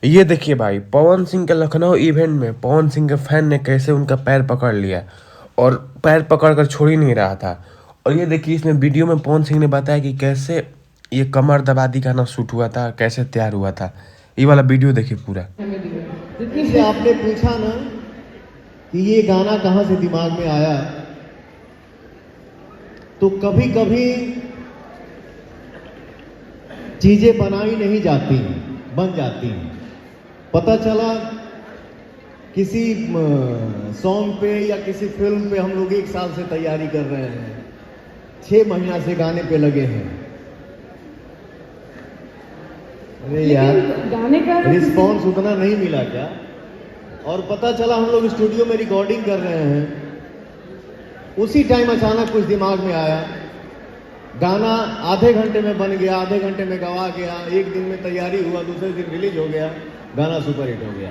ये देखिए भाई, पवन सिंह के लखनऊ इवेंट में पवन सिंह के फैन ने कैसे उनका पैर पकड़ लिया और पैर पकड़ कर छोड़ ही नहीं रहा था। और ये देखिए इसमें वीडियो में पवन सिंह ने बताया कि कैसे ये कमर दबादी गाना शूट हुआ था, कैसे तैयार हुआ था। ये वाला वीडियो देखिए पूरा। जैसे आपने पूछा ना कि ये गाना कहाँ से दिमाग में आया, तो कभी कभी चीजें बनाई नहीं जाती, बन जाती हैं। पता चला किसी सॉन्ग पे या किसी फिल्म पे हम लोग 1 साल से तैयारी कर रहे हैं, 6 महीना से गाने पे लगे हैं। अरे यार, गाने का रिस्पॉन्स उतना नहीं मिला क्या? और पता चला हम लोग स्टूडियो में रिकॉर्डिंग कर रहे हैं, उसी टाइम अचानक कुछ दिमाग में आया, गाना आधे घंटे में बन गया, आधे घंटे में गवा गया, 1 दिन में तैयारी हुआ, दूसरे दिन रिलीज हो गया, गाना सुपरहिट हो गया।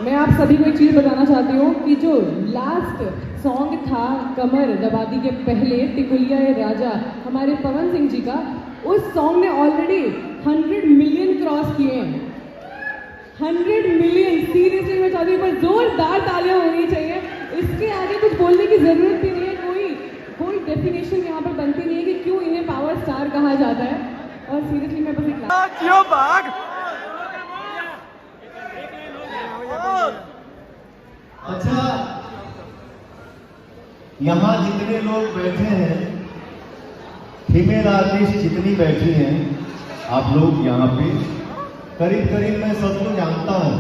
मैं आप सभी को एक चीज बताना चाहती हूँ कि जो लास्ट सॉन्ग था कमर दबादी के पहले, टिकुलिया ये राजा, हमारे पवन सिंह जी का, उस सॉन्ग ने ऑलरेडी 100 मिलियन क्रॉस किए हैं। 100 मिलियन, सीरियसली मैं चाहती हूँ, पर जोरदार तालियां होनी चाहिए। इसके आगे कुछ बोलने की जरूरत भी नहीं है, कोई डेफिनेशन यहाँ पर बनती नहीं है कि क्यों इन्हें पावर स्टार कहा जाता है। और सीरियसली मैं बस अच्छा, यहाँ जितने लोग बैठे हैं, फीमेल आर्टिस्ट जितनी बैठी हैं, आप लोग यहाँ पे करीब करीब मैं सबको जानता हूँ,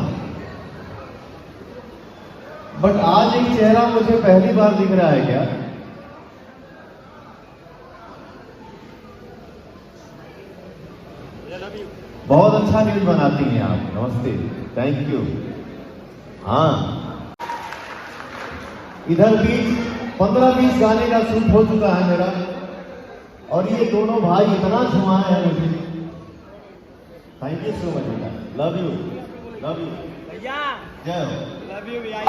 बट आज एक चेहरा मुझे पहली बार दिख रहा है। क्या बहुत अच्छा न्यूज बनाती हैं आप, नमस्ते, थैंक यू। हाँ, इधर भी 15-20 गाने का शूट हो चुका है मेरा, और ये दोनों भाई इतना छुआए हैं मुझे। थैंक यू सो मच बेटा, लव यू भैया, जय हो, लव यू भैया।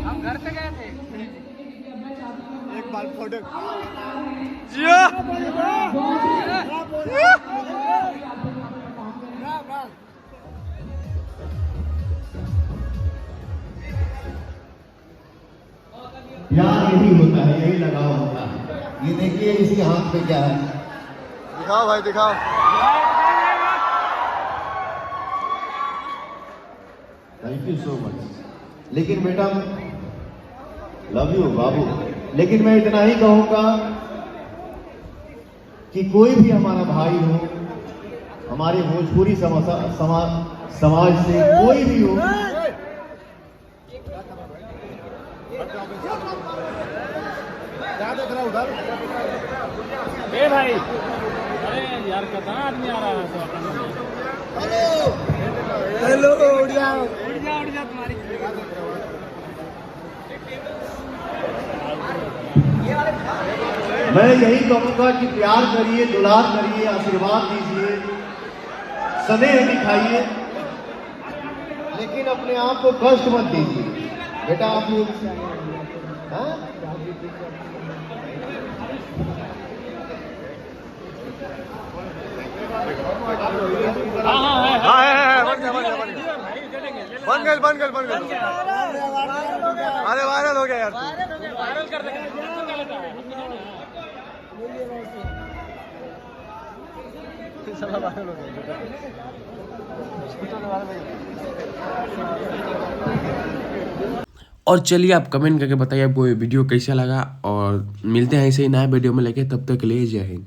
हम घर पे गए थे, एक बार फोटो प्यार यही होता है, यही लगाव होता है। ये देखिए इसी हाथ पे क्या है, दिखाओ भाई दिखाओ। Thank you so much. लेकिन बेटा, लव यू बाबू, लेकिन मैं इतना ही कहूंगा कि कोई भी हमारा भाई हो, हमारे भोजपुरी समाज से कोई भी हो, ए भाई, अरे यार कितना आदमी आ रहा है। हेलो उड़ जाओ तुम्हारी। मैं यही कहूंगा कि प्यार करिए, दुलार करिए, आशीर्वाद दीजिए, स्नेह दिखाइए, लेकिन अपने आप को कष्ट मत दीजिए। बेटा आप लोग बन गए। अरे वायरल हो गया यार, वायरल कर देंगे। और चलिए आप कमेंट करके बताइए आपको ये वीडियो कैसा लगा, और मिलते हैं ऐसे ही नया वीडियो में लेके, तब तक के लिए जय हिंद।